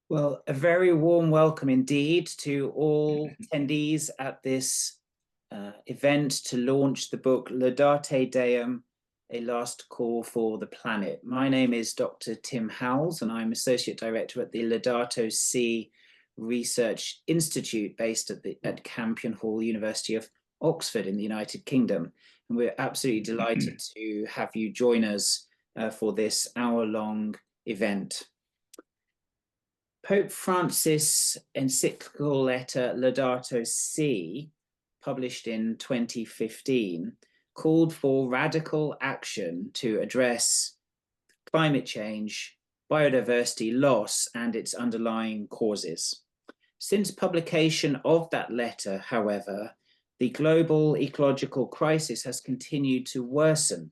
Well, a very warm welcome indeed to all attendees at this event to launch the book Laudate Deum, A Last Call for the Planet. My name is Dr. Tim Howells, and I'm Associate Director at the Laudato Si Research Institute based at Campion Hall, University of Oxford in the United Kingdom. And we're absolutely delighted to have you join us for this hour-long event. Pope Francis' encyclical letter Laudato Si, published in 2015, called for radical action to address climate change, biodiversity loss, and its underlying causes. Since publication of that letter, however, the global ecological crisis has continued to worsen.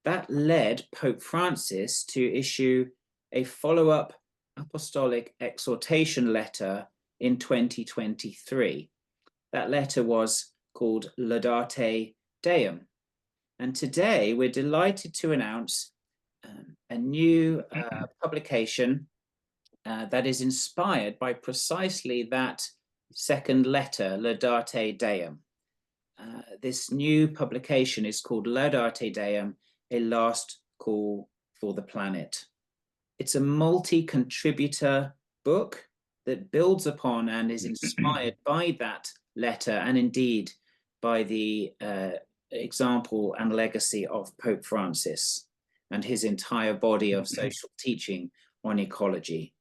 That led Pope Francis to issue a follow-up apostolic exhortation letter in 2023. That letter was called Laudate Deum. And today we're delighted to announce a new publication that is inspired by precisely that second letter, Laudate Deum. This new publication is called Laudate Deum, A Last Call for the Planet. It's a multi-contributor book that builds upon and is inspired by that letter, and indeed by the example and legacy of Pope Francis and his entire body of social teaching on ecology.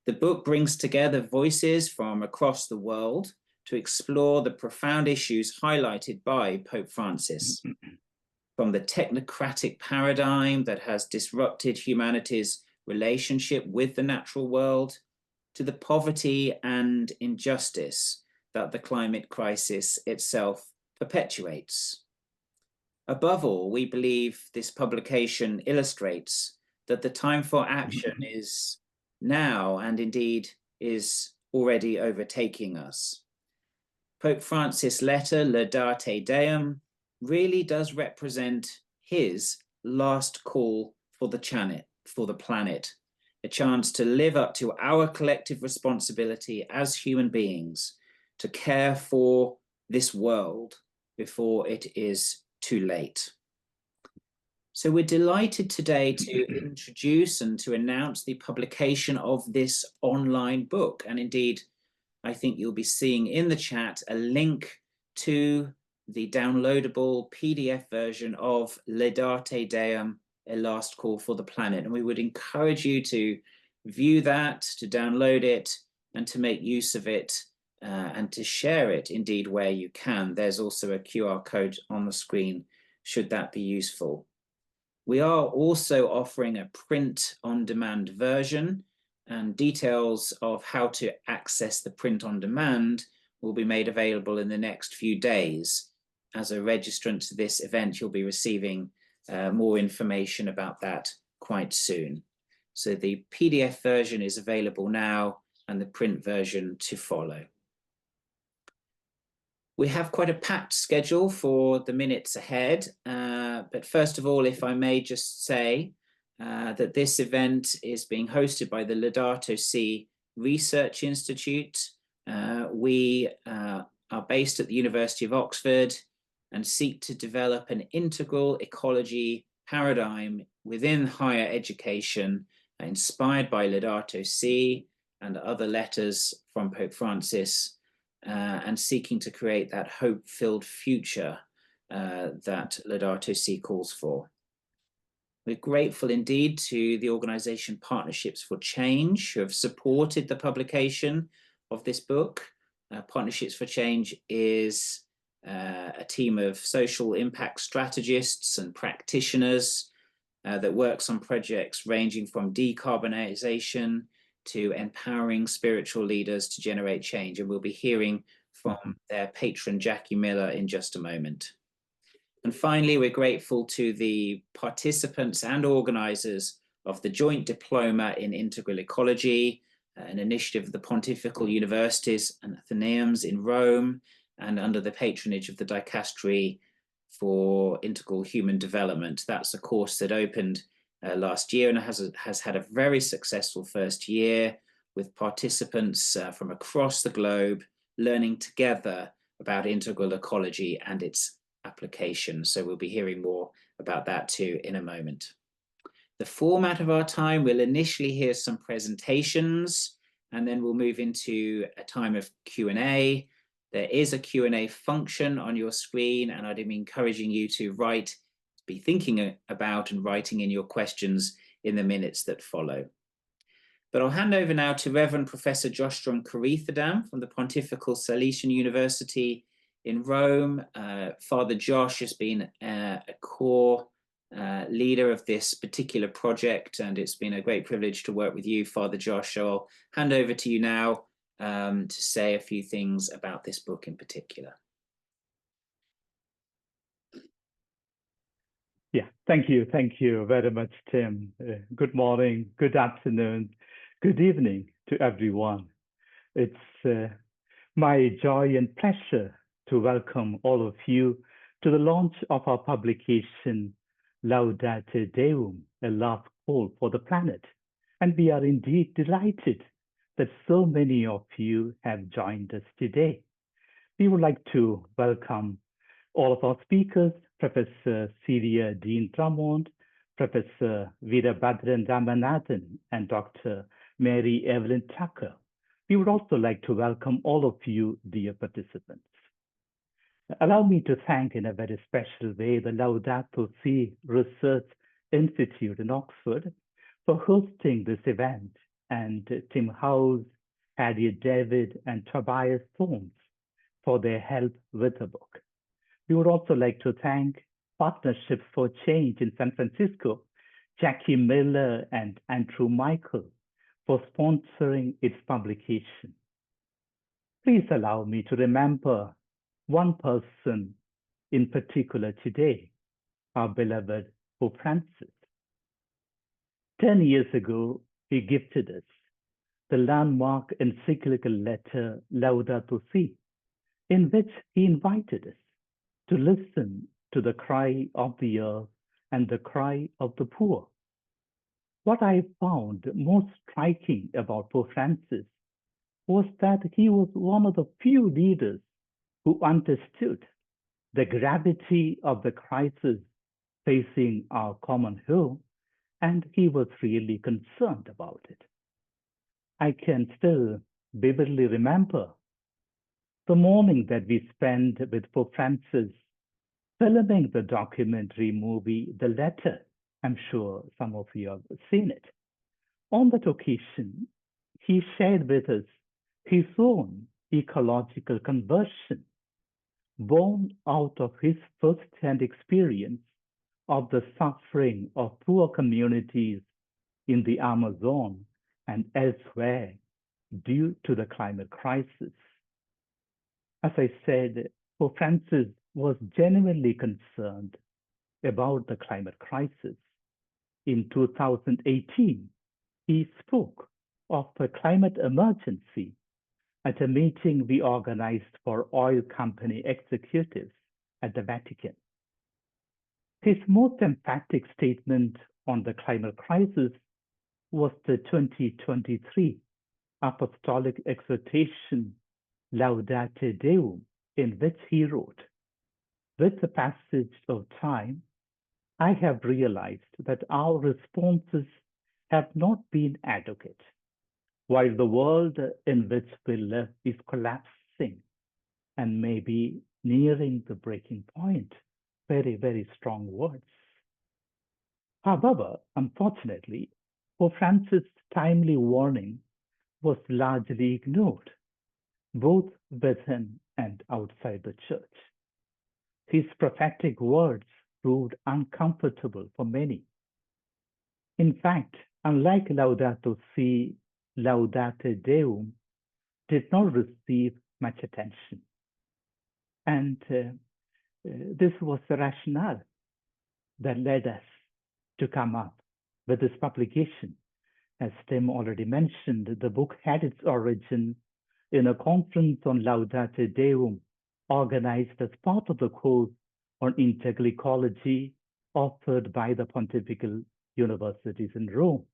The book brings together voices from across the world to explore the profound issues highlighted by Pope Francis. From the technocratic paradigm that has disrupted humanity's relationship with the natural world, to the poverty and injustice that the climate crisis itself perpetuates. Above all, we believe this publication illustrates that the time for action is now, and indeed is already overtaking us. Pope Francis' letter, Laudate Deum, really does represent his last call for the planet, a chance to live up to our collective responsibility as human beings to care for this world before it is too late. So we're delighted today to introduce and to announce the publication of this online book. And indeed, I think you'll be seeing in the chat a link to the downloadable PDF version of Laudate Deum, A Last Call for the Planet. And we would encourage you to view that, to download it, and to make use of it, and to share it indeed where you can. There's also a QR code on the screen, should that be useful. We are also offering a print-on-demand version, and details of how to access the print-on-demand will be made available in the next few days. As a registrant to this event, you'll be receiving more information about that quite soon. So the PDF version is available now and the print version to follow. We have quite a packed schedule for the minutes ahead, but first of all, if I may just say that this event is being hosted by the Laudato Si Research Institute. We are based at the University of Oxford and seek to develop an integral ecology paradigm within higher education, inspired by Laudato Si and other letters from Pope Francis, and seeking to create that hope-filled future that Laudato Si calls for. We're grateful indeed to the organization Partnerships for Change, who have supported the publication of this book. Partnerships for Change is a team of social impact strategists and practitioners that works on projects ranging from decarbonization to empowering spiritual leaders to generate change. And we'll be hearing from their patron, Jackie Miller, in just a moment. And finally, we're grateful to the participants and organizers of the Joint Diploma in Integral Ecology, an initiative of the Pontifical Universities and Athenaeums in Rome, and under the patronage of the Dicastery for Integral Human Development. That's a course that opened last year and has had a very successful first year with participants from across the globe learning together about integral ecology and its applications. So we'll be hearing more about that too in a moment. The format of our time, we'll initially hear some presentations, and then we'll move into a time of Q&A. There is a Q&A function on your screen, and I'd be encouraging you to be thinking about and writing in your questions in the minutes that follow. But I'll hand over now to Reverend Professor Joshtrom Kureethadam from the Pontifical Salesian University in Rome. Father Josh has been a core leader of this particular project, and it's been a great privilege to work with you, Father Josh. So I'll hand over to you now to say a few things about this book in particular. Yeah, thank you very much, Tim. Good morning, good afternoon, good evening to everyone. It's my joy and pleasure to welcome all of you to the launch of our publication, Laudate Deum, a last call for the planet. And we are indeed delighted that so many of you have joined us today. We would like to welcome all of our speakers, Professor Celia, Deane Drummond, Professor Veerabhadran Ramanathan, and Dr. Mary Evelyn Tucker. We would also like to welcome all of you, dear participants. Allow me to thank in a very special way the Laudato Si Research Institute in Oxford for hosting this event, and Tim House, Harriet David, and Tobias Thornes for their help with the book. We would also like to thank Partnership for Change in San Francisco, Jackie Miller and Andrew Michael, for sponsoring its publication. Please allow me to remember one person in particular today, our beloved Pope Francis. 10 years ago, he gifted us the landmark encyclical letter Laudato Si, in which he invited us to listen to the cry of the earth and the cry of the poor. What I found most striking about Pope Francis was that he was one of the few leaders who understood the gravity of the crisis facing our common home, and he was really concerned about it. I can still vividly remember the morning that we spent with Pope Francis filming the documentary movie, The Letter. I'm sure some of you have seen it. On that occasion, he shared with us his own ecological conversion, born out of his first-hand experience of the suffering of poor communities in the Amazon and elsewhere due to the climate crisis. As I said, Pope Francis was genuinely concerned about the climate crisis. In 2018, he spoke of a climate emergency at a meeting we organized for oil company executives at the Vatican. His most emphatic statement on the climate crisis was the 2023 apostolic exhortation, Laudate Deum, in which he wrote, "With the passage of time, I have realized that our responses have not been adequate. While the world in which we live is collapsing and may be nearing the breaking point," very, very strong words. However, unfortunately, Pope Francis' timely warning was largely ignored, both within and outside the church. His prophetic words proved uncomfortable for many. In fact, unlike Laudato Si, Laudate Deum did not receive much attention. And this was the rationale that led us to come up with this publication. As Tim already mentioned, the book had its origin in a conference on Laudate Deum organized as part of the course on integral ecology offered by the Pontifical Universities in Rome.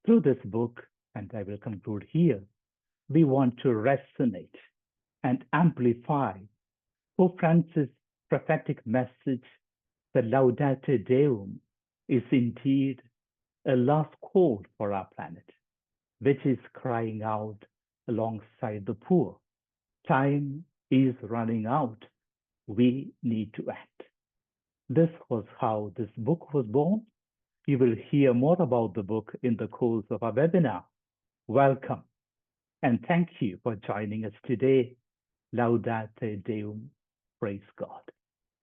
Through this book, and I will conclude here, we want to resonate and amplify Pope Francis' prophetic message that Laudate Deum is indeed a last call for our planet, which is crying out alongside the poor. Time is running out. We need to act. This was how this book was born. You will hear more about the book in the course of our webinar. Welcome, and thank you for joining us today. Laudate Deum. Praise God.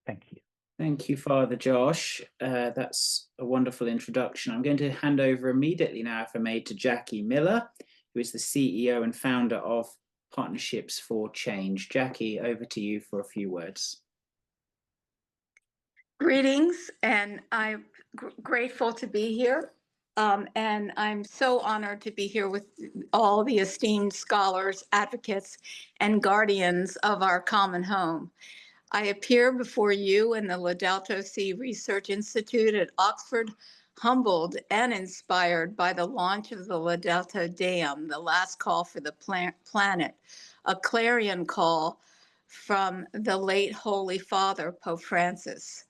Thank you. Thank you, Father Josh. That's a wonderful introduction. I'm going to hand over immediately now, if I may, to Jackie Miller, who is the CEO and founder of Partnerships for Change. Jackie, over to you for a few words. Greetings, and I'm grateful to be here. And I'm so honored to be here with all the esteemed scholars, advocates, and guardians of our common home. I appear before you in the Laudato Si Research Institute at Oxford, humbled and inspired by the launch of the Laudate Deum, the last call for the planet, a clarion call from the late Holy Father, Pope Francis.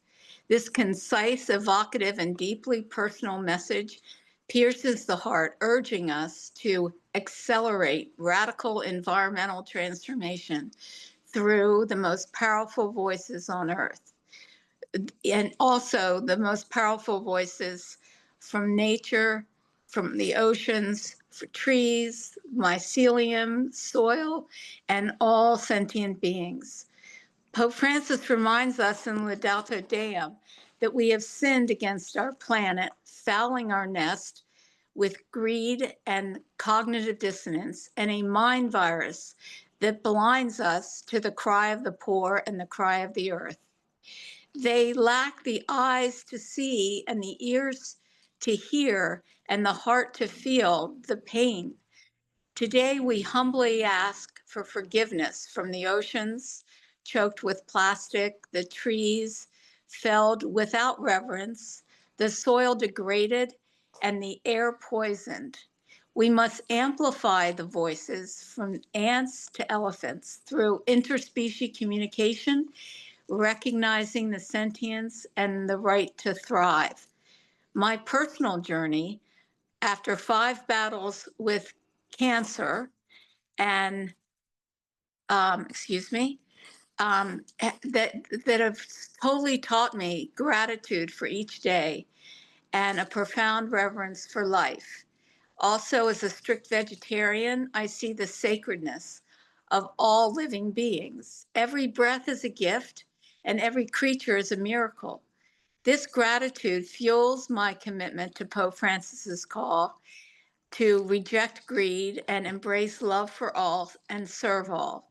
This concise, evocative, and deeply personal message pierces the heart, urging us to accelerate radical environmental transformation through the most powerful voices on earth, and also the most powerful voices from nature, from the oceans, for trees, mycelium, soil, and all sentient beings. Pope Francis reminds us in Laudate Deum that we have sinned against our planet, fouling our nest with greed and cognitive dissonance and a mind virus that blinds us to the cry of the poor and the cry of the earth. They lack the eyes to see and the ears to hear and the heart to feel the pain. Today, we humbly ask for forgiveness from the oceans choked with plastic, the trees felled without reverence, the soil degraded, and the air poisoned. We must amplify the voices from ants to elephants through interspecies communication, recognizing the sentience and the right to thrive. My personal journey, after 5 battles with cancer and that have totally taught me gratitude for each day and a profound reverence for life. Also, as a strict vegetarian, I see the sacredness of all living beings. Every breath is a gift and every creature is a miracle. This gratitude fuels my commitment to Pope Francis's call to reject greed and embrace love for all and serve all.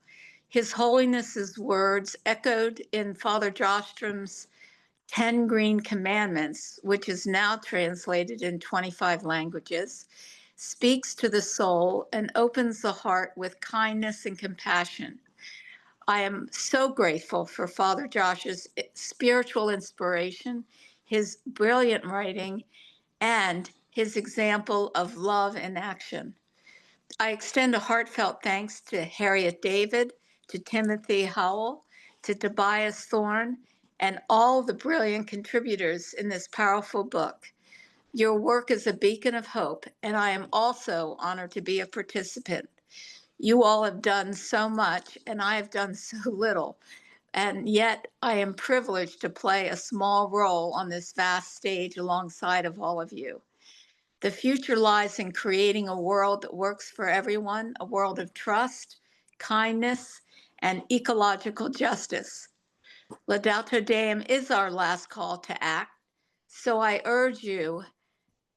His Holiness's words, echoed in Father Jostrom's 10 Green Commandments, which is now translated in 25 languages, speaks to the soul and opens the heart with kindness and compassion. I am so grateful for Father Josh's spiritual inspiration, his brilliant writing, and his example of love in action. I extend a heartfelt thanks to Harriet David, to Timothy Howell, to Tobias Thorne, and all the brilliant contributors in this powerful book. Your work is a beacon of hope, and I am also honored to be a participant. You all have done so much, and I have done so little, and yet I am privileged to play a small role on this vast stage alongside of all of you. The future lies in creating a world that works for everyone, a world of trust, kindness, and ecological justice. Laudate Deum is our last call to act, so I urge you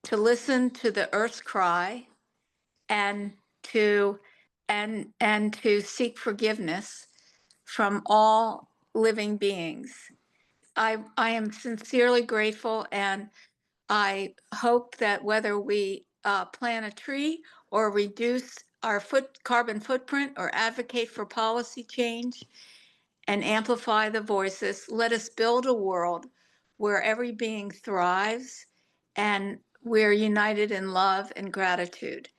to listen to the earth's cry and to seek forgiveness from all living beings. I am sincerely grateful, and I hope that whether we plant a tree or reduce our carbon footprint or advocate for policy change and amplify the voices, let us build a world where every being thrives and we're united in love and gratitude.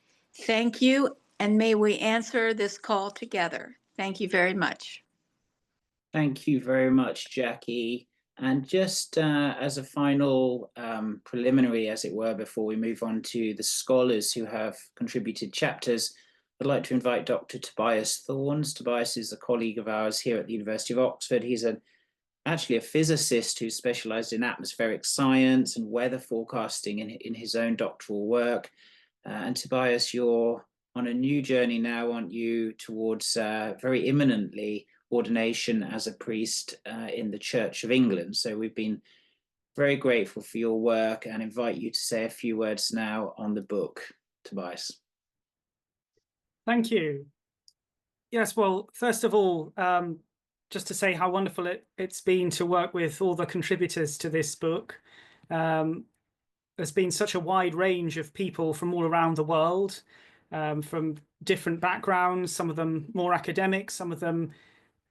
Thank you, and may we answer this call together. Thank you very much. Thank you very much, Jackie. And just as a final preliminary, as it were, before we move on to the scholars who have contributed chapters, I'd like to invite Dr. Tobias Thornes. Tobias is a colleague of ours here at the University of Oxford. He's actually a physicist who specialized in atmospheric science and weather forecasting in his own doctoral work. And Tobias, you're on a new journey now, aren't you, towards very imminently ordination as a priest in the Church of England. So we've been very grateful for your work and invite you to say a few words now on the book, Tobias. Thank you. Yes, well, first of all, just to say how wonderful it's been to work with all the contributors to this book. There's been such a wide range of people from all around the world, from different backgrounds, some of them more academic, some of them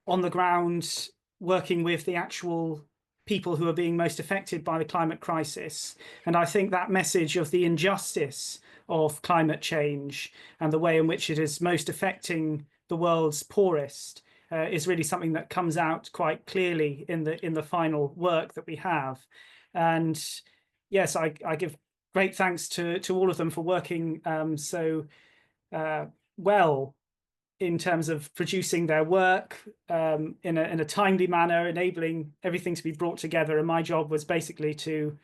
on the ground working with the actual people who are being most affected by the climate crisis. And I think that message of the injustice of climate change and the way in which it is most affecting the world's poorest is really something that comes out quite clearly in the final work that we have. And yes, I give great thanks to all of them for working so well in terms of producing their work in a timely manner, enabling everything to be brought together. And my job was basically to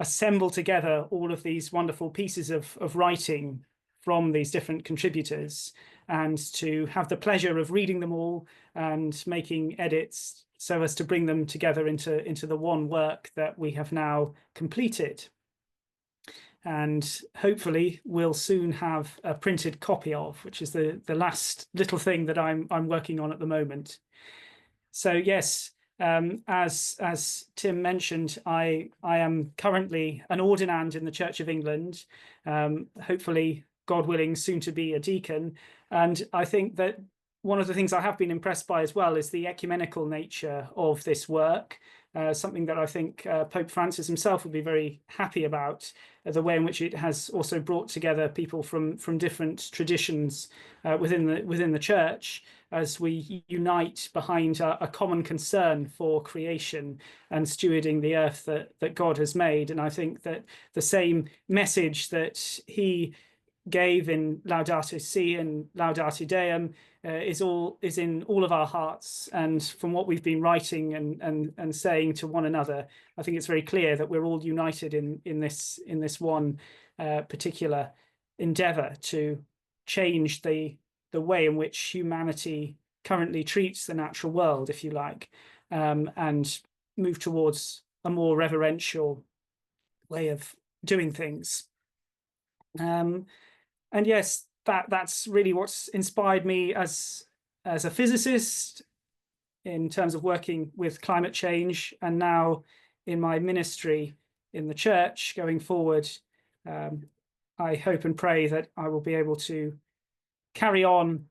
assemble together all of these wonderful pieces of writing from these different contributors and to have the pleasure of reading them all and making edits so as to bring them together into the one work that we have now completed. And hopefully we'll soon have a printed copy of, which is the last little thing that I'm working on at the moment. So yes, as Tim mentioned, I am currently an ordinand in the Church of England, hopefully, God willing, soon to be a deacon. And I think that one of the things I have been impressed by as well is the ecumenical nature of this work, something that I think Pope Francis himself would be very happy about, the way in which it has also brought together people from different traditions within the church as we unite behind a common concern for creation and stewarding the earth that God has made. And I think that the same message that he gave in Laudato Si and Laudate Deum is in all of our hearts. And from what we've been writing and saying to one another, I think it's very clear that we're all united in this one particular endeavor to change the way in which humanity currently treats the natural world, if you like, and move towards a more reverential way of doing things. And yes, that's really what's inspired me as a physicist in terms of working with climate change, and now in my ministry in the church going forward. I hope and pray that I will be able to carry on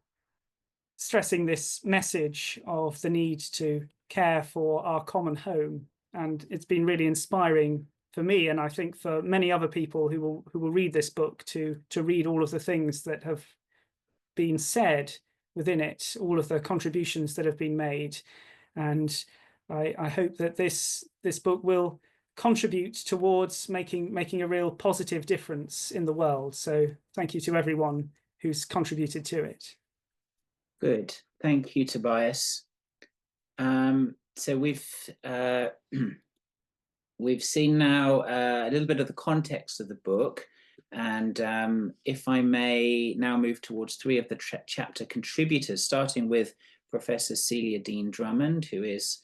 stressing this message of the need to care for our common home. And it's been really inspiring for me, and I think for many other people who will read this book, to read all of the things that have been said within it, all of the contributions that have been made. And I hope that this book will contribute towards making a real positive difference in the world. So thank you to everyone who's contributed to it. Good, thank you, Tobias. So we've seen now a little bit of the context of the book, and if I may now move towards three of the chapter contributors, starting with Professor Celia Deane Drummond, who is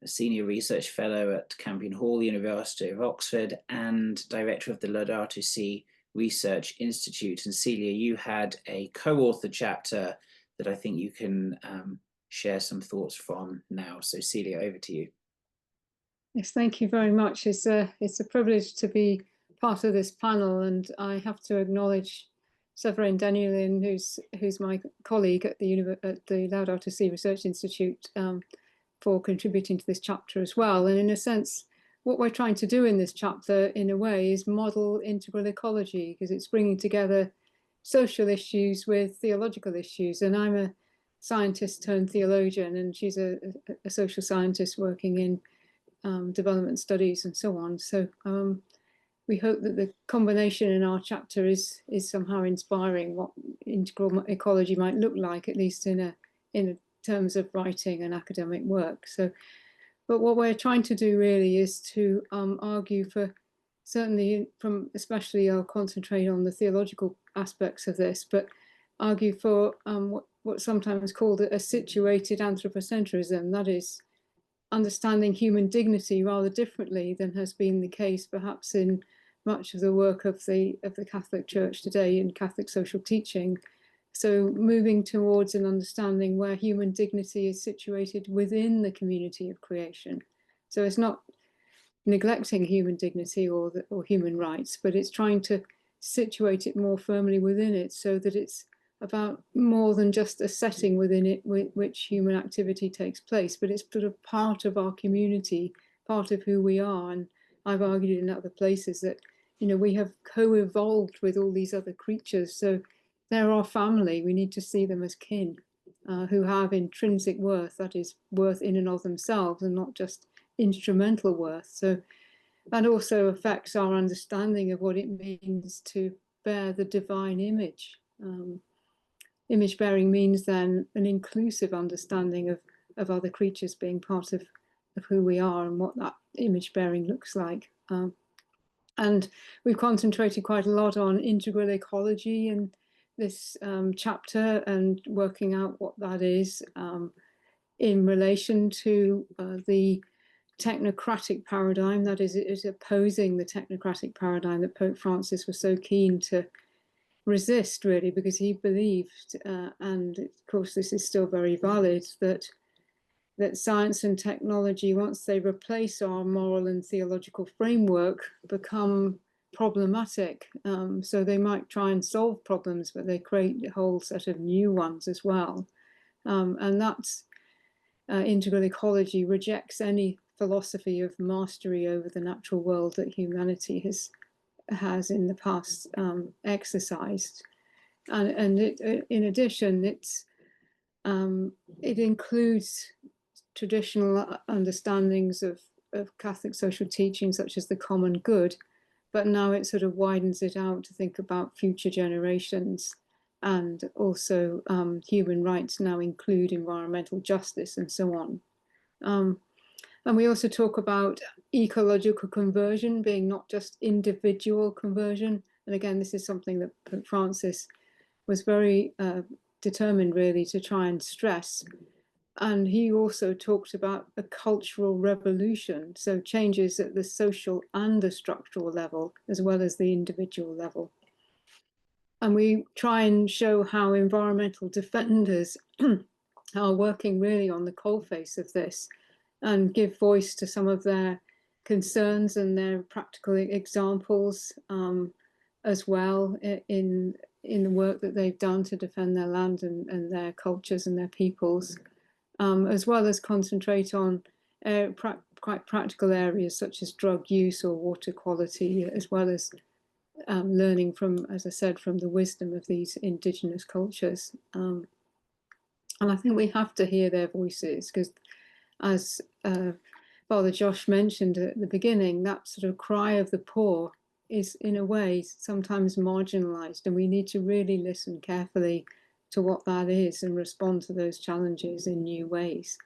a Senior Research Fellow at Campion Hall, University of Oxford, and Director of the Laudato Si Research Institute. And Celia, you had a co-authored chapter that I think you can share some thoughts from now. So Celia, over to you. Yes, thank you very much. It's a privilege to be part of this panel, and I have to acknowledge Severin Danielin, who's my colleague at the Laudato Si Research Institute, for contributing to this chapter as well. And in a sense, what we're trying to do in this chapter, in a way, is model integral ecology, because it's bringing together social issues with theological issues. And I'm a scientist turned theologian, and she's a social scientist working in development studies and so on. So we hope that the combination in our chapter is somehow inspiring what integral ecology might look like, at least in terms of writing and academic work. So, but what we're trying to do really is to argue for, certainly especially I'll concentrate on the theological aspects of this, but argue for what's sometimes called a situated anthropocentrism, that is, understanding human dignity rather differently than has been the case perhaps in much of the work of the Catholic Church today in Catholic social teaching. So moving towards an understanding where human dignity is situated within the community of creation. So it's not neglecting human dignity or human rights, but it's trying to situate it more firmly within it, so that it's about more than just a setting within it which human activity takes place, but it's sort of part of our community, part of who we are. And I've argued in other places that, you know, we have co-evolved with all these other creatures, so they're our family. We need to see them as kin who have intrinsic worth, that is, worth in and of themselves, and not just instrumental worth. So that also affects our understanding of what it means to bear the divine image. Image bearing means then an inclusive understanding of other creatures being part of who we are and what that image bearing looks like. And we've concentrated quite a lot on integral ecology in this chapter and working out what that is in relation to the technocratic paradigm, that is opposing the technocratic paradigm that Pope Francis was so keen to resist, really, because he believed, and of course this is still very valid, that science and technology, once they replace our moral and theological framework, become problematic. So they might try and solve problems, but they create a whole set of new ones as well. And that's integral ecology rejects any philosophy of mastery over the natural world that humanity has in the past exercised. And in addition, it includes traditional understandings of Catholic social teaching, such as the common good, but now it sort of widens it out to think about future generations, and also human rights now include environmental justice and so on. And we also talk about ecological conversion being not just individual conversion. And again, this is something that Pope Francis was very determined really to try and stress. And he also talked about a cultural revolution, so changes at the social and the structural level, as well as the individual level. And we try and show how environmental defenders are working really on the coalface of this, and give voice to some of their concerns and their practical examples as well in the work that they've done to defend their land and their cultures and their peoples, as well as concentrate on quite practical areas such as drug use or water quality, as well as learning from, as I said, from the wisdom of these indigenous cultures. And I think we have to hear their voices, because as Father Josh mentioned at the beginning, that sort of cry of the poor is in a way sometimes marginalized, and we need to really listen carefully to what that is and respond to those challenges in new ways.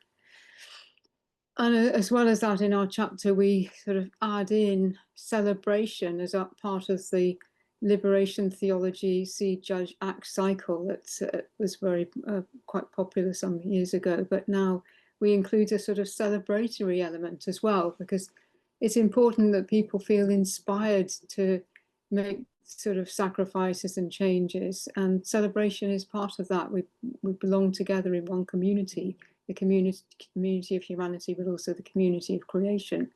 And as well as that, in our chapter, we sort of add in celebration as part of the liberation theology, see, judge, act cycle that was very quite popular some years ago, but now we include a sort of celebratory element as well, because it's important that people feel inspired to make sort of sacrifices and changes, and celebration is part of that. We belong together in one community, the community of humanity, but also the community of creation.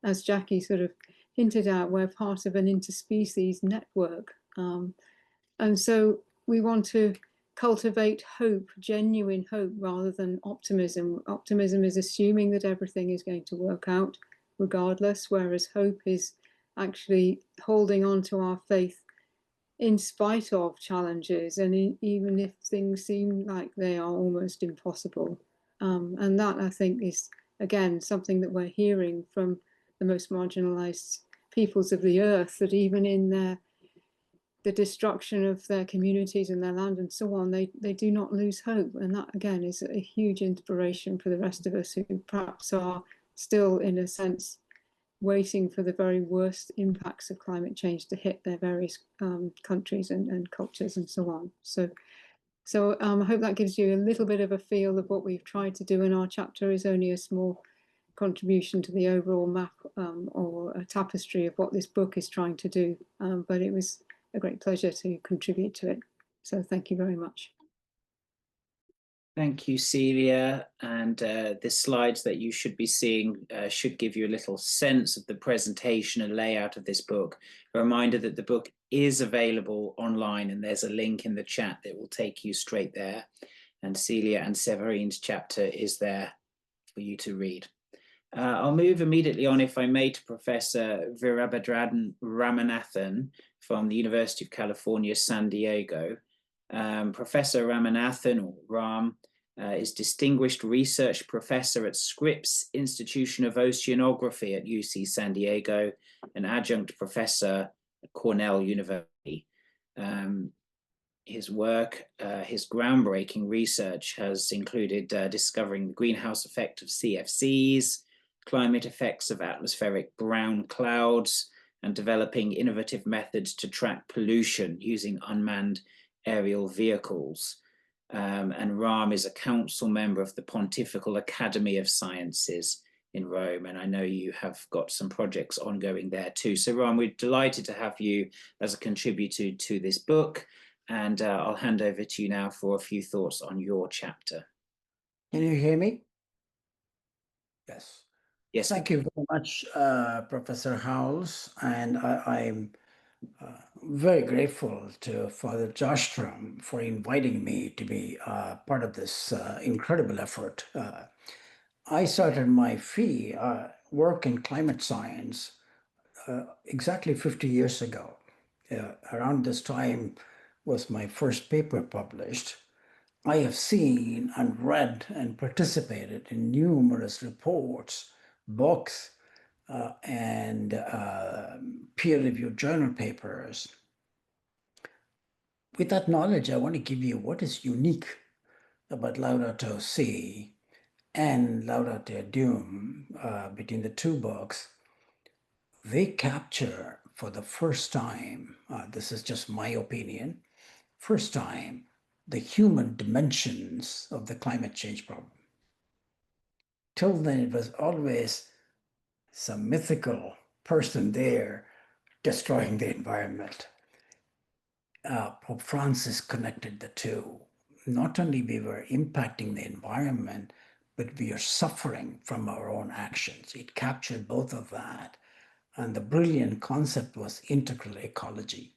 As Jackie sort of hinted at, we're part of an interspecies network. And so we want to cultivate hope, genuine hope, rather than optimism. Optimism is assuming that everything is going to work out regardless, whereas hope is actually holding on to our faith in spite of challenges, and even if things seem like they are almost impossible. And that, I think, is, again, something that we're hearing from the most marginalized peoples of the earth, that even in the destruction of their communities and their land and so on, they do not lose hope. And that, again, is a huge inspiration for the rest of us who perhaps are still, in a sense, waiting for the very worst impacts of climate change to hit their various countries and cultures and so on. So I hope that gives you a little bit of a feel of what we've tried to do in our chapter. Is only a small contribution to the overall map or a tapestry of what this book is trying to do. But it was a great pleasure to contribute to it. So thank you very much. Thank you, Celia. And the slides that you should be seeing should give you a little sense of the presentation and layout of this book. A reminder that the book is available online, and there's a link in the chat that will take you straight there. And Celia and Severine's chapter is there for you to read. I'll move immediately on, if I may, to Professor Veerabhadran Ramanathan from the University of California, San Diego. Professor Ramanathan, or Ram, is Distinguished Research Professor at Scripps Institution of Oceanography at UC San Diego, an adjunct professor at Cornell University. His work, his groundbreaking research has included discovering the greenhouse effect of CFCs, climate effects of atmospheric brown clouds, and developing innovative methods to track pollution using unmanned aerial vehicles. And Ram is a council member of the Pontifical Academy of Sciences in Rome, and I know you have got some projects ongoing there too. So Ram, we're delighted to have you as a contributor to this book, and I'll hand over to you now for a few thoughts on your chapter. Can you hear me? Yes. Yes. Thank you very much, Professor Howells, and I'm very grateful to Father Joshtrom for inviting me to be part of this incredible effort. I started my work in climate science exactly 50 years ago. Around this time was my first paper published. I have seen and read and participated in numerous reports, books, and peer-reviewed journal papers. With that knowledge, I want to give you what is unique about Laudato Si and Laudate Deum. Between the two books, they capture for the first time, this is just my opinion, first time, the human dimensions of the climate change problem. Till then, it was always some mythical person there destroying the environment. Pope Francis connected the two. Not only we were impacting the environment, but we are suffering from our own actions. It captured both of that. And the brilliant concept was integral ecology.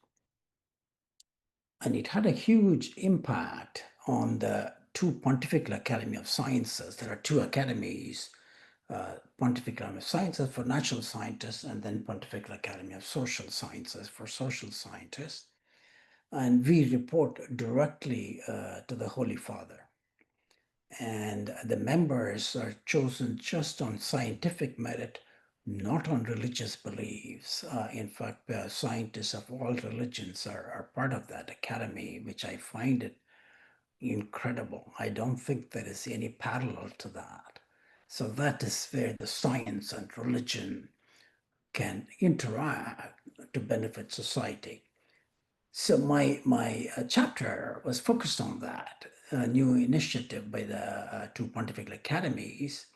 And it had a huge impact on the two Pontifical Academy of Sciences. There are two academies, Pontifical Academy of Sciences for natural scientists, and then Pontifical Academy of Social Sciences for social scientists. And we report directly to the Holy Father. And the members are chosen just on scientific merit, not on religious beliefs. In fact, scientists of all religions are part of that academy, which I find it incredible. I don't think there is any parallel to that. So that is where the science and religion can interact to benefit society. So my chapter was focused on that, a new initiative by the two Pontifical Academies.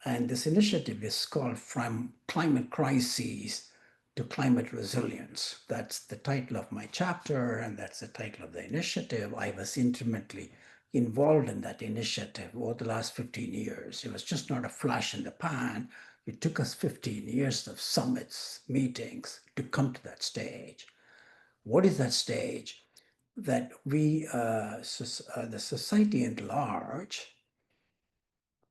And this initiative is called From Climate Crises to Climate Resilience. That's the title of my chapter, and that's the title of the initiative. I was intimately involved in that initiative over the last 15 years. It was just not a flash in the pan. It took us 15 years of summits, meetings to come to that stage. What is that stage? That we, the society at large,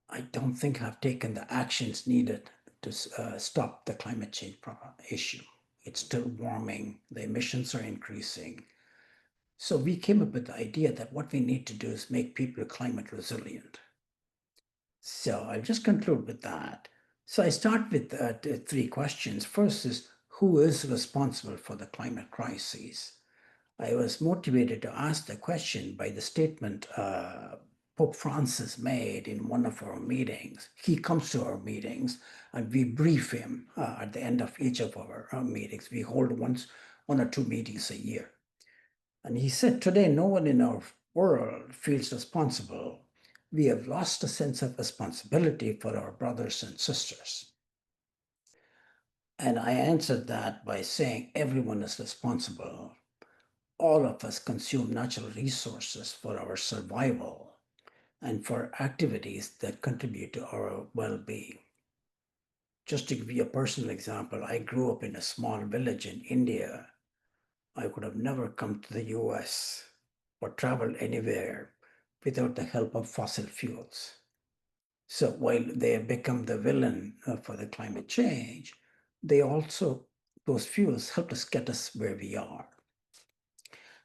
I don't think have taken the actions needed to stop the climate change issue. It's still warming. The emissions are increasing. So we came up with the idea that what we need to do is make people climate resilient. So I'll just conclude with that. So I start with three questions. First is, who is responsible for the climate crises? I was motivated to ask the question by the statement Pope Francis made in one of our meetings. He comes to our meetings and we brief him at the end of each of our meetings. We hold one or two meetings a year. And he said, today, no one in our world feels responsible. We have lost a sense of responsibility for our brothers and sisters. And I answered that by saying everyone is responsible. All of us consume natural resources for our survival and for activities that contribute to our well-being. Just to give you a personal example, I grew up in a small village in India. I could have never come to the US or traveled anywhere without the help of fossil fuels. So while they have become the villain for the climate change, those fuels helped us get us where we are.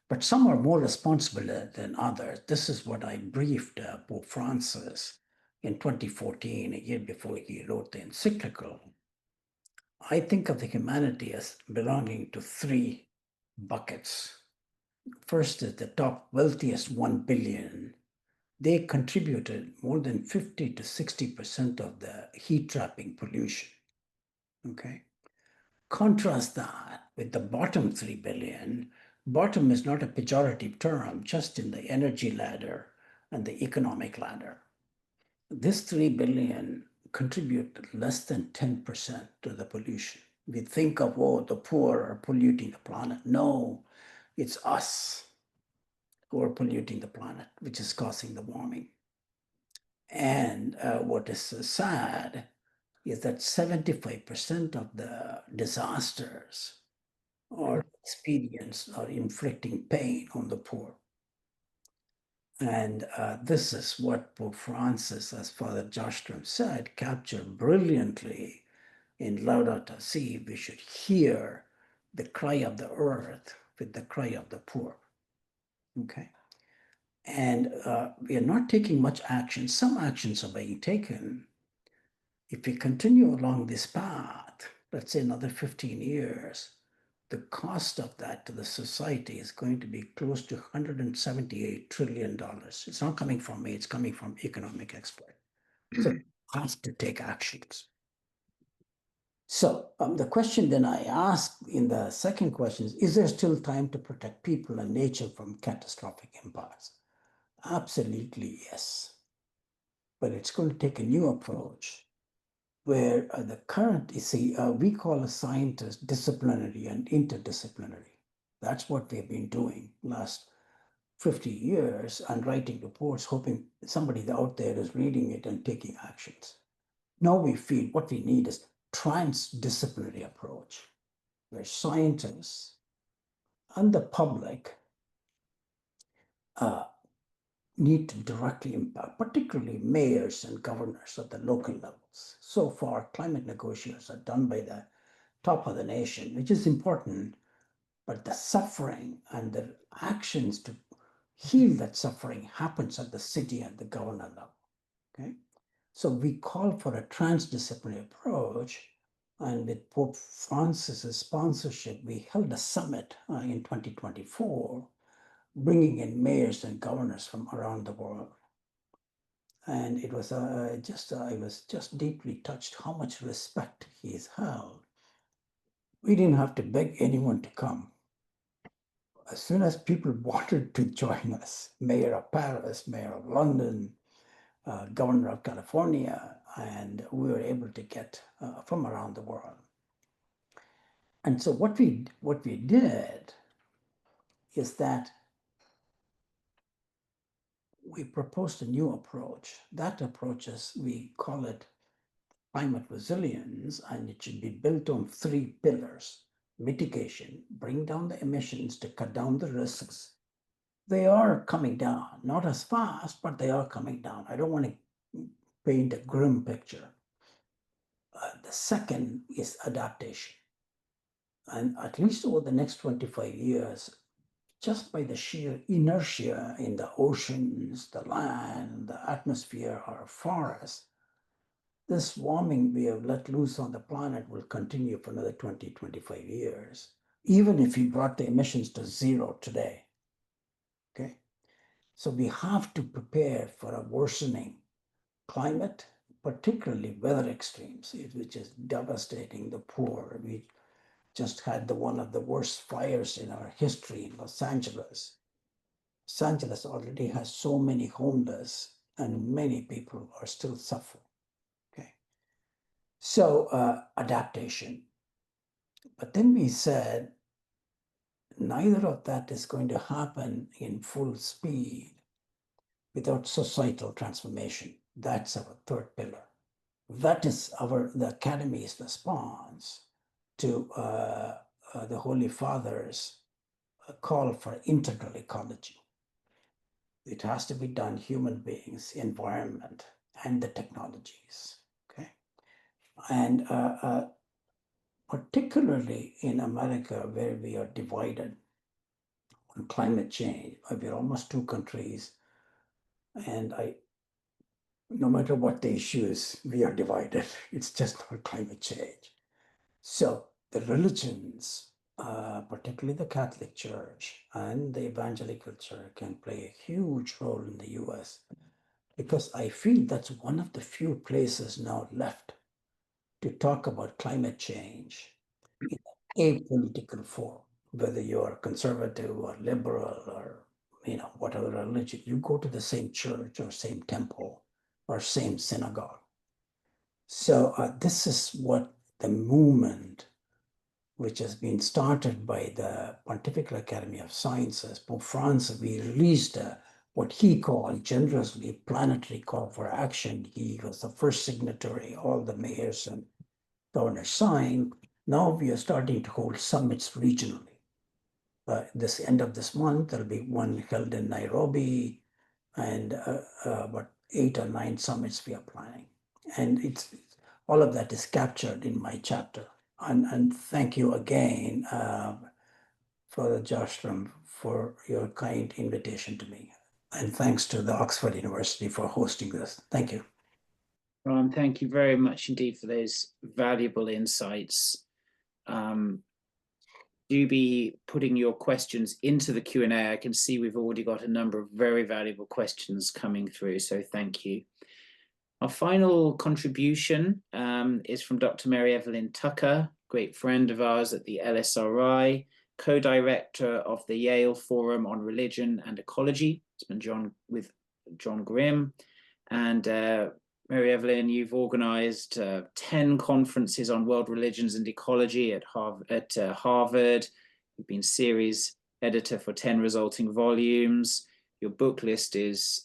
But some are more responsible than others. This is what I briefed Pope Francis in 2014, a year before he wrote the encyclical. I think of the humanity as belonging to three buckets. First is the top wealthiest 1 billion. They contributed more than 50 to 60% of the heat trapping pollution. Okay. Contrast that with the bottom 3 billion. Bottom is not a pejorative term, just in the energy ladder and the economic ladder. This 3 billion contribute less than 10% to the pollution. We think of, oh, the poor are polluting the planet. No, it's us who are polluting the planet, which is causing the warming. And what is sad is that 75% of the disasters or experience or inflicting pain on the poor. And this is what Pope Francis, as Father Joshtrom said, captured brilliantly in Laudato Si. We should hear the cry of the earth with the cry of the poor. Okay. And we are not taking much action. Some actions are being taken. If we continue along this path, let's say another 15 years, the cost of that to the society is going to be close to $178 trillion. It's not coming from me, it's coming from economic experts. So it has to take actions. So the question then I asked in the second question is there still time to protect people and nature from catastrophic impacts? Absolutely, yes. But it's going to take a new approach where the current, you see, we call a scientist disciplinary and interdisciplinary. That's what we've been doing last 50 years and writing reports, hoping somebody out there is reading it and taking actions. Now we feel what we need is transdisciplinary approach, where scientists and the public need to directly impact, particularly mayors and governors at the local levels. So far, climate negotiations are done by the top of the nation, which is important, but the suffering and the actions to heal that suffering happens at the city and the governor level. Okay, so we call for a transdisciplinary approach, and with Pope Francis's sponsorship, we held a summit in 2024, bringing in mayors and governors from around the world. And it was I was just deeply touched how much respect he is held. We didn't have to beg anyone to come. As soon as people wanted to join us, Mayor of Paris, Mayor of London, Governor of California, and we were able to get from around the world. And so what we did is that we proposed a new approach. That approach is, we call it climate resilience, and it should be built on 3 pillars. Mitigation, bring down the emissions to cut down the risks. They are coming down, not as fast, but they are coming down. I don't want to paint a grim picture. The second is adaptation. And at least over the next 25 years, just by the sheer inertia in the oceans, the land, the atmosphere, our forests, this warming we have let loose on the planet will continue for another 20, 25 years, even if we brought the emissions to zero today. Okay? So we have to prepare for a worsening climate, particularly weather extremes, which is devastating the poor. We just had one of the worst fires in our history in Los Angeles. Los Angeles already has so many homeless, and many people are still suffering. Okay, so adaptation. But then we said neither of that is going to happen in full speed without societal transformation. That's our third pillar. That is the Academy's response to the Holy Father's call for integral ecology. It has to be done, human beings, environment, and the technologies. Okay, and particularly in America, where we are divided on climate change, we're almost two countries, and no matter what the issues, we are divided. It's just not climate change. So the religions, particularly the Catholic Church and the Evangelical Church, can play a huge role in the US, because I feel that's one of the few places now left to talk about climate change in a political form, whether you're conservative or liberal or whatever religion. You go to the same church or same temple or same synagogue. So this is what the movement, which has been started by the Pontifical Academy of Sciences, Pope Francis, we released what he called generously planetary call for action. He was the first signatory, all the mayors and governors signed. Now we are starting to hold summits regionally. This end of this month, there'll be one held in Nairobi, and about 8 or 9 summits we are planning. And all of that is captured in my chapter. And thank you again, Father Joshtrom, for your kind invitation to me. And thanks to the Oxford University for hosting this. Thank you. Ron, thank you very much indeed for those valuable insights. Do be putting your questions into the Q&A. I can see we've already got a number of very valuable questions coming through, so thank you. Our final contribution is from Dr. Mary Evelyn Tucker, great friend of ours at the LSRI, co-director of the Yale Forum on Religion and Ecology. It's been with John Grimm. And Mary Evelyn, you've organized 10 conferences on world religions and ecology at Harvard. You've been series editor for 10 resulting volumes. Your book list is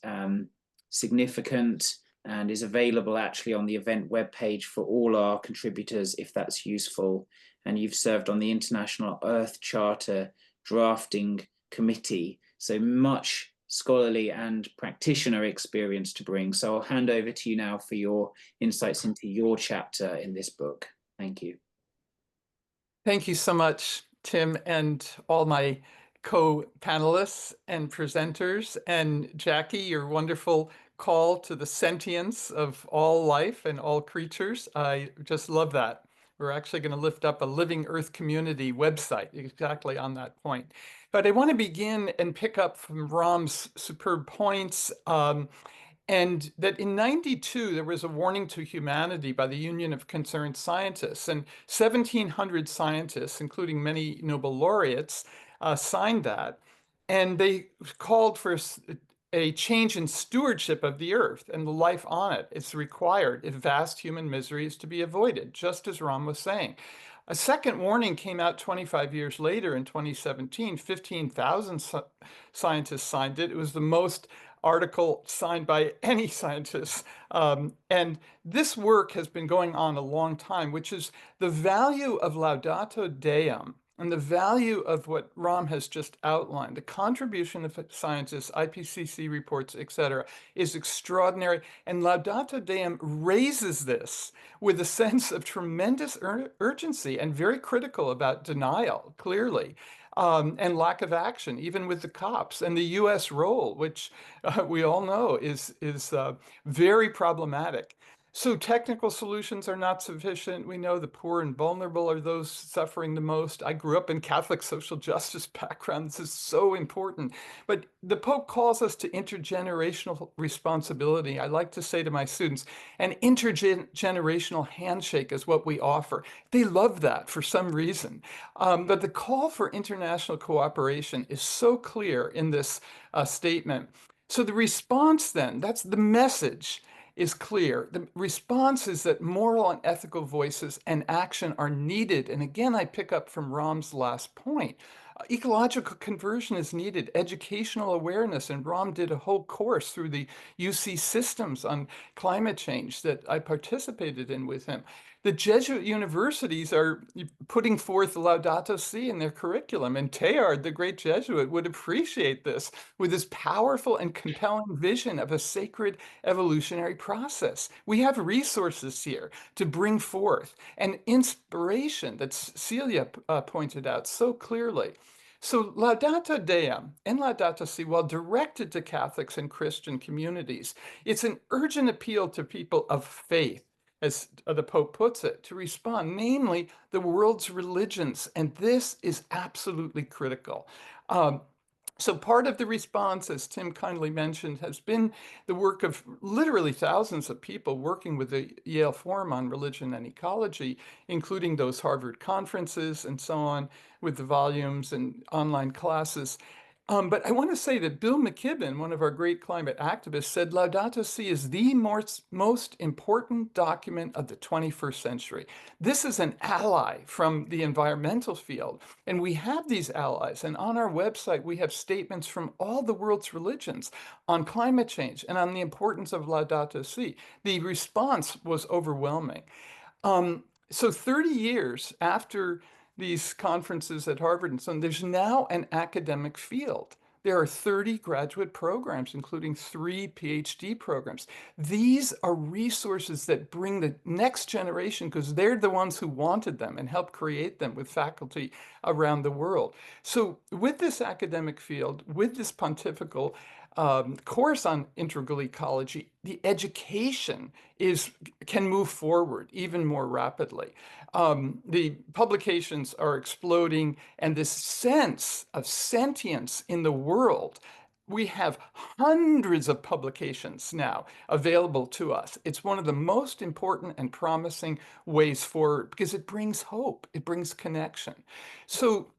significant and is available actually on the event webpage for all our contributors, if that's useful. And you've served on the International Earth Charter Drafting Committee. So much scholarly and practitioner experience to bring. So I'll hand over to you now for your insights into your chapter in this book. Thank you. Thank you so much, Tim, and all my co-panelists and presenters, and Jackie, your wonderful call to the sentience of all life and all creatures. I just love that. We're actually going to lift up a Living Earth Community website exactly on that point. But I want to begin and pick up from Ram's superb points, and that in '92, there was a warning to humanity by the Union of Concerned Scientists, and 1,700 scientists, including many Nobel laureates, signed that. And they called for a change in stewardship of the earth and the life on it. It's required if vast human misery is to be avoided, just as Ram was saying. A second warning came out 25 years later in 2017. 15,000 scientists signed it. It was the most article signed by any scientist. And this work has been going on a long time, which is the value of Laudate Deum And the value of what Ram has just outlined, the contribution of scientists, IPCC reports, etc., is extraordinary. And Laudate Deum raises this with a sense of tremendous urgency and very critical about denial, clearly, and lack of action, even with the COPs and the U.S. role, which we all know is very problematic. So technical solutions are not sufficient. We know the poor and vulnerable are those suffering the most. I grew up in Catholic social justice background. This is so important. But the Pope calls us to intergenerational responsibility. I like to say to my students, an intergenerational handshake is what we offer. They love that for some reason. But the call for international cooperation is so clear in this statement. So the response then, that's the message, is clear. The response is that moral and ethical voices and action are needed. And again, I pick up from Ram's last point. Ecological conversion is needed, educational awareness, and Ram did a whole course through the UC systems on climate change that I participated in with him. The Jesuit universities are putting forth Laudato Si in their curriculum, and Teilhard, the great Jesuit, would appreciate this with his powerful and compelling vision of a sacred evolutionary process. We have resources here to bring forth, and inspiration that Celia pointed out so clearly. So Laudate Deum and Laudato Si, while directed to Catholics and Christian communities, it's an urgent appeal to people of faith, as the Pope puts it, to respond, namely the world's religions. And this is absolutely critical. So part of the response, as Tim kindly mentioned, has been the work of literally thousands of people working with the Yale Forum on Religion and Ecology, including those Harvard conferences and so on, with the volumes and online classes. But I want to say that Bill McKibben, one of our great climate activists, said Laudato Si is the most important document of the 21st century. This is an ally from the environmental field, and we have these allies. And on our website, we have statements from all the world's religions on climate change and on the importance of Laudato Si. The response was overwhelming. So 30 years after these conferences at Harvard and so on, there's now an academic field. There are 30 graduate programs, including 3 PhD programs. These are resources that bring the next generation, because they're the ones who wanted them and helped create them with faculty around the world. So with this academic field, with this pontifical course on integral ecology, the education can move forward even more rapidly. The publications are exploding, and this sense of sentience in the world, we have hundreds of publications now available to us. It's one of the most important and promising ways forward because it brings hope, it brings connection. So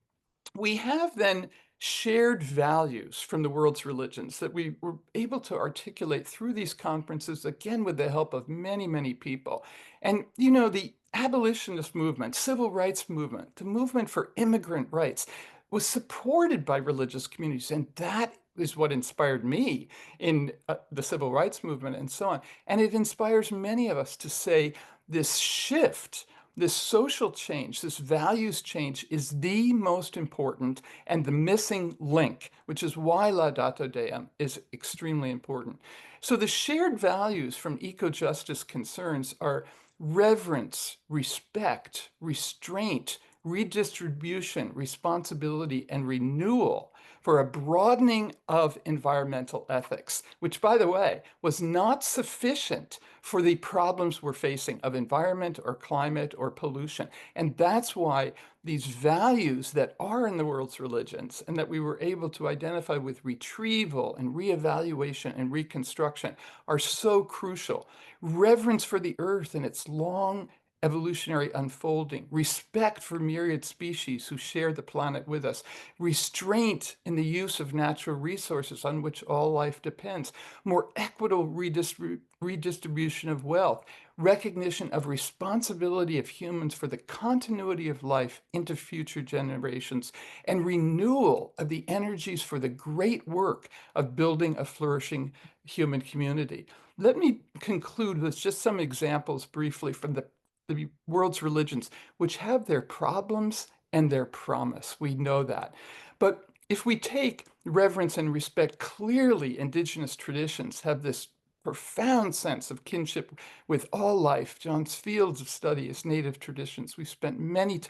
we have then shared values from the world's religions that we were able to articulate through these conferences, again, with the help of many, many people. And, you know, the abolitionist movement, civil rights movement, the movement for immigrant rights was supported by religious communities. And that is what inspired me in the civil rights movement and so on. And it inspires many of us to say this shift, this social change, this values change is the most important and the missing link, which is why Laudato Deum is extremely important. So the shared values from eco-justice concerns are reverence, respect, restraint, redistribution, responsibility, and renewal for a broadening of environmental ethics, which, by the way, was not sufficient for the problems we're facing of environment or climate or pollution. And that's why these values that are in the world's religions and that we were able to identify with retrieval and reevaluation and reconstruction are so crucial. Reverence for the earth and its long evolutionary unfolding, respect for myriad species who share the planet with us, restraint in the use of natural resources on which all life depends, more equitable redistribution of wealth, recognition of responsibility of humans for the continuity of life into future generations, and renewal of the energies for the great work of building a flourishing human community. Let me conclude with just some examples briefly from the world's religions, which have their problems and their promise. We know that. But if we take reverence and respect, clearly indigenous traditions have this profound sense of kinship with all life. John's fields of study is native traditions. We've spent many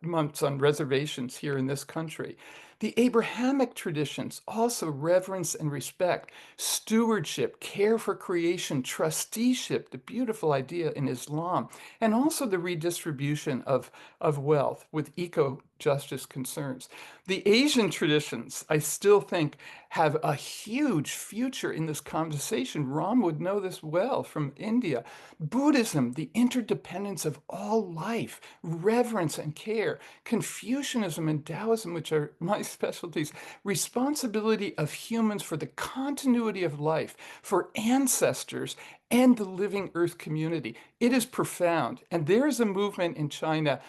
months on reservations here in this country. The Abrahamic traditions also reverence and respect stewardship, care for creation, trusteeship, the beautiful idea in Islam, and also the redistribution of wealth with eco-justice concerns. The Asian traditions, I still think, have a huge future in this conversation. Ram would know this well from India. Buddhism, the interdependence of all life, reverence and care. Confucianism and Taoism, which are my specialties, responsibility of humans for the continuity of life, for ancestors, and the living earth community. It is profound. And there is a movement in China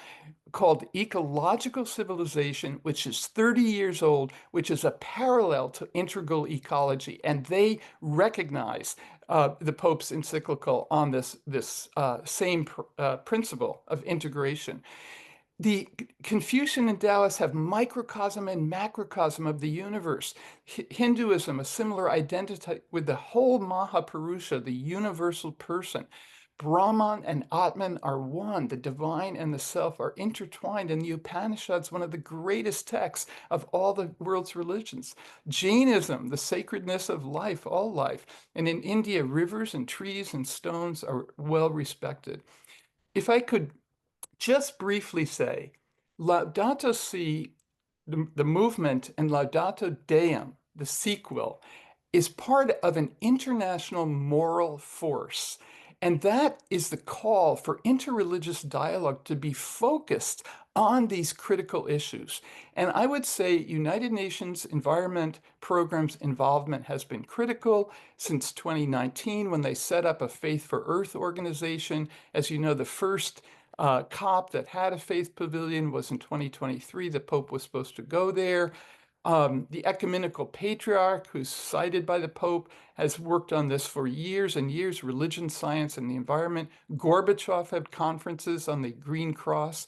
called ecological civilization, which is 30 years old, which is a parallel to integral ecology. And they recognize the Pope's encyclical on this same principle of integration. The Confucian and Taoists have microcosm and macrocosm of the universe. Hinduism, a similar identity with the whole Mahapurusha, the universal person. Brahman and Atman are one. The divine and the self are intertwined. And the Upanishads, one of the greatest texts of all the world's religions. Jainism, the sacredness of life, all life. And in India, rivers and trees and stones are well respected. If I could just briefly say, Laudato Si, the movement, and Laudato Deum, the sequel, is part of an international moral force. And that is the call for interreligious dialogue to be focused on these critical issues. And I would say United Nations Environment Program's involvement has been critical since 2019 when they set up a Faith for Earth organization. As you know, the first COP that had a faith pavilion was in 2023. The Pope was supposed to go there. The ecumenical patriarch, who's cited by the Pope, has worked on this for years and years, religion, science, and the environment. Gorbachev had conferences on the Green Cross,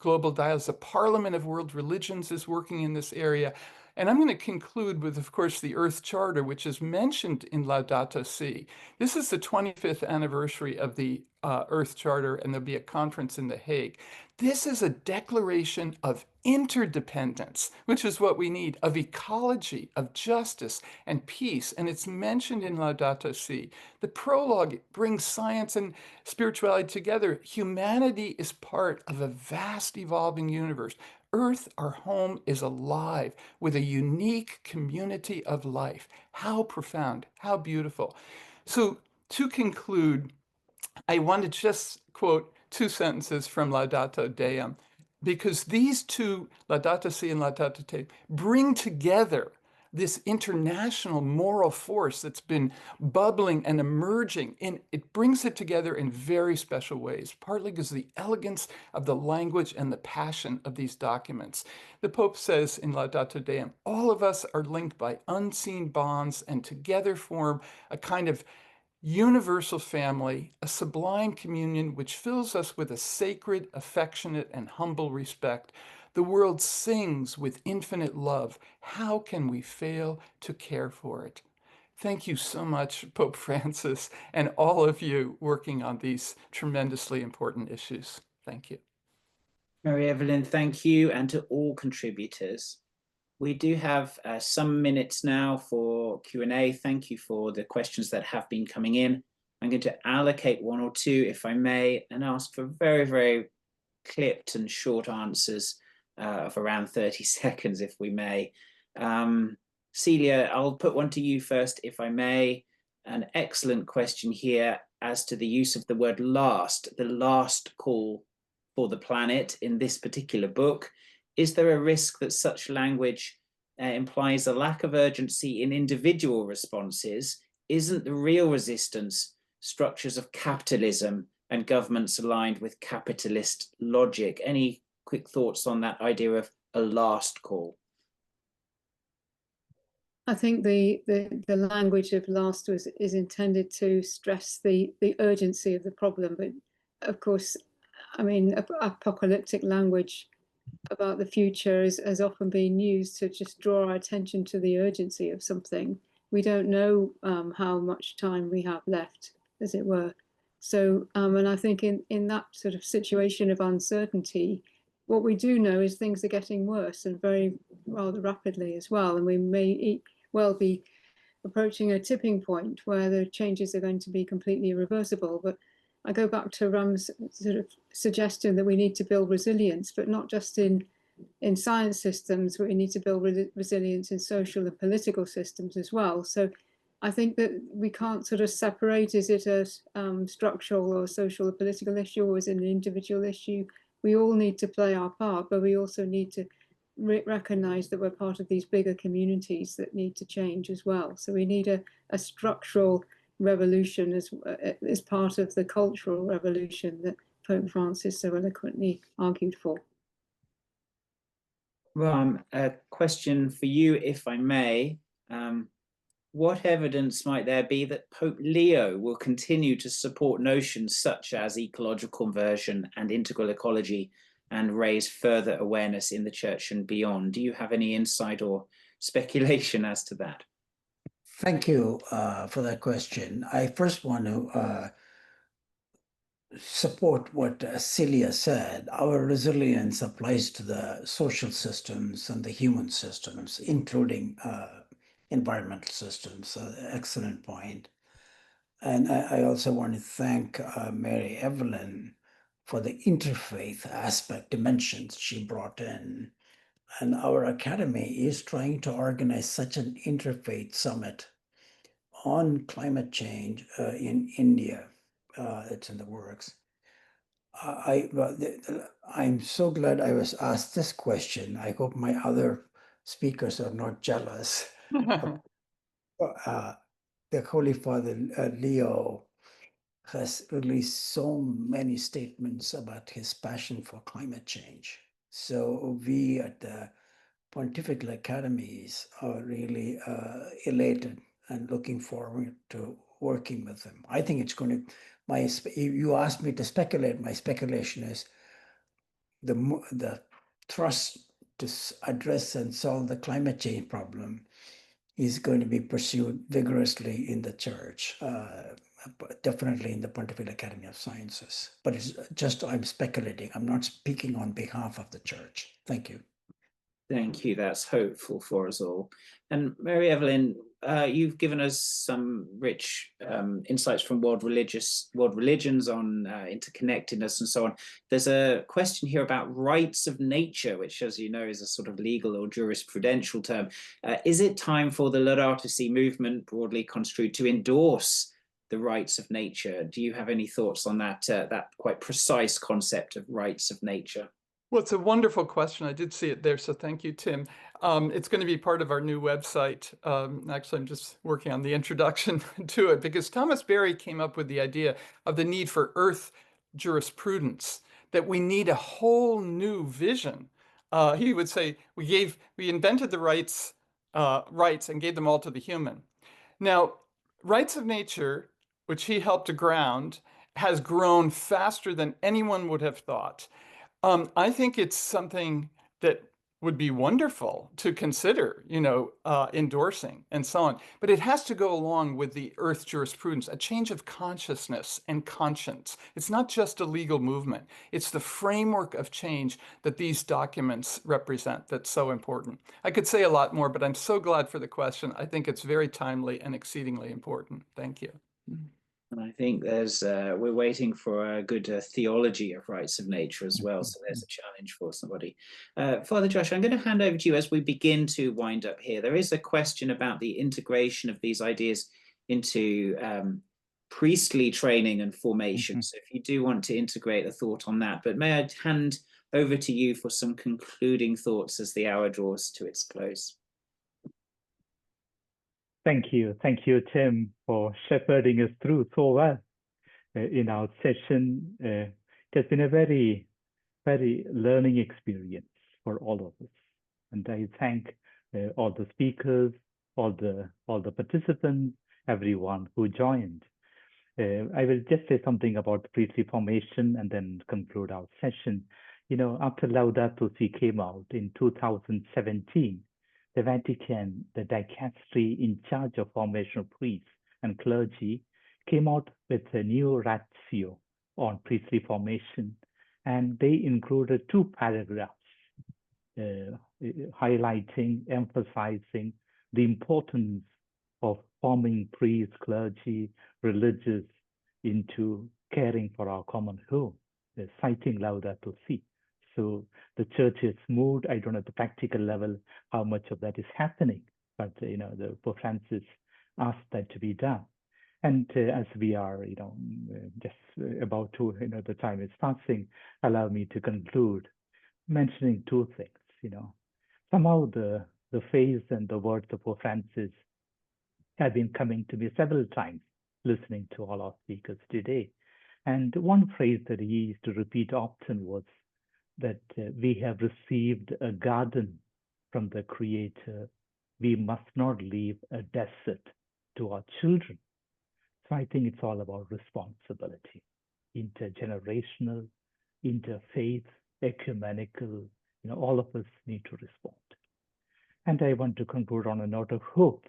global dialogues. The Parliament of World Religions is working in this area. And I'm going to conclude with, of course, the Earth Charter, which is mentioned in Laudato Si. This is the 25th anniversary of the Earth Charter, and there'll be a conference in The Hague. This is a declaration of interdependence, which is what we need, of ecology, of justice, and peace. And it's mentioned in Laudato Si. The prologue brings science and spirituality together. Humanity is part of a vast evolving universe. Earth, our home, is alive with a unique community of life. How profound, how beautiful. So to conclude, I want to just quote two sentences from Laudato Deum, because these two, Laudato Si and Laudato Deum, bring together this international moral force that's been bubbling and emerging, and it brings it together in very special ways, partly because of the elegance of the language and the passion of these documents. The Pope says in Laudato Deum, all of us are linked by unseen bonds and together form a kind of universal family, a sublime communion which fills us with a sacred, affectionate, and humble respect. The world sings with infinite love. How can we fail to care for it? Thank you so much, Pope Francis, and all of you working on these tremendously important issues. Thank you. Mary Evelyn, thank you, and to all contributors. We do have some minutes now for Q&A. Thank you for the questions that have been coming in. I'm going to allocate one or two, if I may, and ask for very, very clipped and short answers of around 30 seconds, if we may. Celia, I'll put one to you first, if I may. An excellent question here as to the use of the word last, the last call for the planet in this particular book. Is there a risk that such language implies a lack of urgency in individual responses? Isn't the real resistance structures of capitalism and governments aligned with capitalist logic? Any quick thoughts on that idea of a last call? I think the language of last is intended to stress the urgency of the problem, but of course I mean, apocalyptic language about the future has often been used to just draw our attention to the urgency of something. We don't know how much time we have left, as it were. So, and I think in that sort of situation of uncertainty, what we do know is things are getting worse, and rather rapidly as well. And we may well be approaching a tipping point where the changes are going to be completely irreversible. But I go back to Ram's sort of suggestion that we need to build resilience, but not just in science systems, but we need to build resilience in social and political systems as well. So I think that we can't sort of separate, is it a structural or social or political issue, or is it an individual issue? We all need to play our part, but we also need to recognize that we're part of these bigger communities that need to change as well. So we need a structural revolution as part of the cultural revolution that Pope Francis so eloquently argued for. Ram, a question for you, if I may. What evidence might there be that Pope Leo will continue to support notions such as ecological conversion and integral ecology and raise further awareness in the church and beyond? Do you have any insight or speculation as to that? Thank you for that question. I first want to support what Celia said. Our resilience applies to the social systems and the human systems, including environmental systems. Excellent point. And I also want to thank Mary Evelyn for the interfaith aspect dimensions she brought in. And our academy is trying to organize such an interfaith summit on climate change in India. It's in the works. I'm so glad I was asked this question. I hope my other speakers are not jealous. The Holy Father Leo has released so many statements about his passion for climate change. So we at the Pontifical Academies are really elated and looking forward to working with him. I think it's going to, you asked me to speculate, my speculation is the thrust to address and solve the climate change problem is going to be pursued vigorously in the church, definitely in the Pontifical Academy of Sciences. But it's just, I'm speculating. I'm not speaking on behalf of the church. Thank you. Thank you. That's hopeful for us all. And Mary Evelyn, you've given us some rich insights from world religions on interconnectedness and so on. There's a question here about rights of nature, which, as you know, is a sort of legal or jurisprudential term. Is it time for the Laudato Si movement, broadly construed, to endorse the rights of nature? Do you have any thoughts on that, that quite precise concept of rights of nature? Well, it's a wonderful question. I did see it there, so thank you, Tim. It's going to be part of our new website. Actually, I'm just working on the introduction to it because Thomas Berry came up with the idea of the need for earth jurisprudence, that we need a whole new vision. He would say, we invented the rights and gave them all to the human. Now, rights of nature, which he helped to ground, has grown faster than anyone would have thought. I think it's something that would be wonderful to consider, endorsing and so on. But it has to go along with the earth jurisprudence, a change of consciousness and conscience. It's not just a legal movement. It's the framework of change that these documents represent that's so important. I could say a lot more, but I'm so glad for the question. I think it's very timely and exceedingly important. Thank you. And I think we're waiting for a good theology of rights of nature as well. So there's a challenge for somebody. Father Josh, I'm going to hand over to you as we begin to wind up here. There is a question about the integration of these ideas into priestly training and formation. So if you do want to integrate a thought on that, but may I hand over to you for some concluding thoughts as the hour draws to its close. Thank you, Tim, for shepherding us through so well in our session. It has been a very, very learning experience for all of us, and I thank all the speakers, all the participants, everyone who joined. I will just say something about the priestly formation and then conclude our session. You know, after Laudato Si came out in 2017, the Vatican, the dicastery in charge of formation of priests and clergy, came out with a new ratio on priestly formation, and they included 2 paragraphs highlighting, emphasizing the importance of forming priests, clergy, religious into caring for our common home, citing Laudato Si. So the church has moved. I don't know at the practical level how much of that is happening, but you know, the Pope Francis asked that to be done. And as we are, you know, just about to, you know, the time is passing, allow me to conclude mentioning 2 things. You know, somehow the phrase and the words of Pope Francis have been coming to me several times, listening to all our speakers today. And one phrase that he used to repeat often was that we have received a garden from the Creator. We must not leave a desert to our children. So I think it's all about responsibility, intergenerational, interfaith, ecumenical. You know, all of us need to respond. And I want to conclude on a note of hope.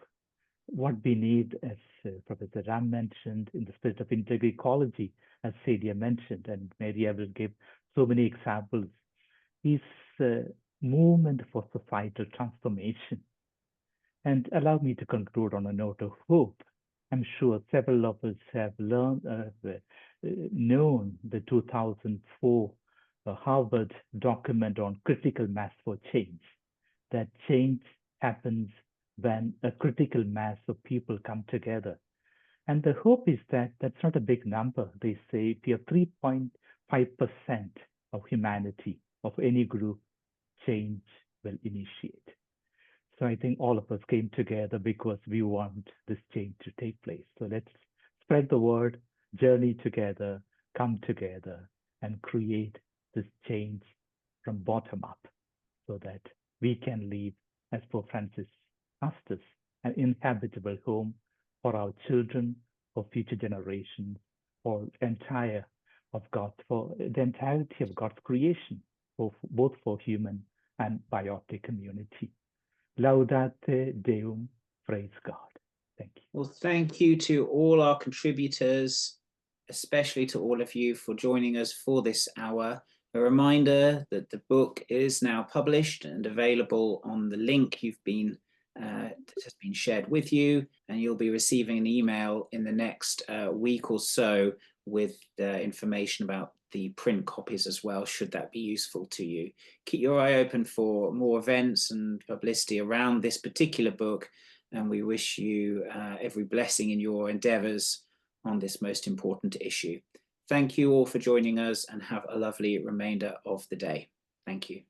What we need, as Professor Ram mentioned, in the spirit of integral ecology, as Celia mentioned, and Mary Evelyn gave so many examples, is movement for societal transformation. And allow me to conclude on a note of hope. I'm sure several of us have learned, known the 2004 Harvard document on critical mass for change. That change happens when a critical mass of people come together. And the hope is that that's not a big number. They say if you have 3.5% of humanity, of any group, change will initiate. So I think all of us came together because we want this change to take place. So let's spread the word, journey together, come together, and create this change from bottom up so that we can leave, as Pope Francis asked us, an inhabitable home for our children, for future generations, for the entirety of God's creation, both for human and biotic community. Laudate Deum, praise God. Thank you. Well, thank you to all our contributors, especially to all of you for joining us for this hour. A reminder that the book is now published and available on the link that has been shared with you, and you'll be receiving an email in the next week or so with information about the print copies as well, should that be useful to you. Keep your eye open for more events and publicity around this particular book, and we wish you every blessing in your endeavors on this most important issue. Thank you all for joining us, and have a lovely remainder of the day. Thank you.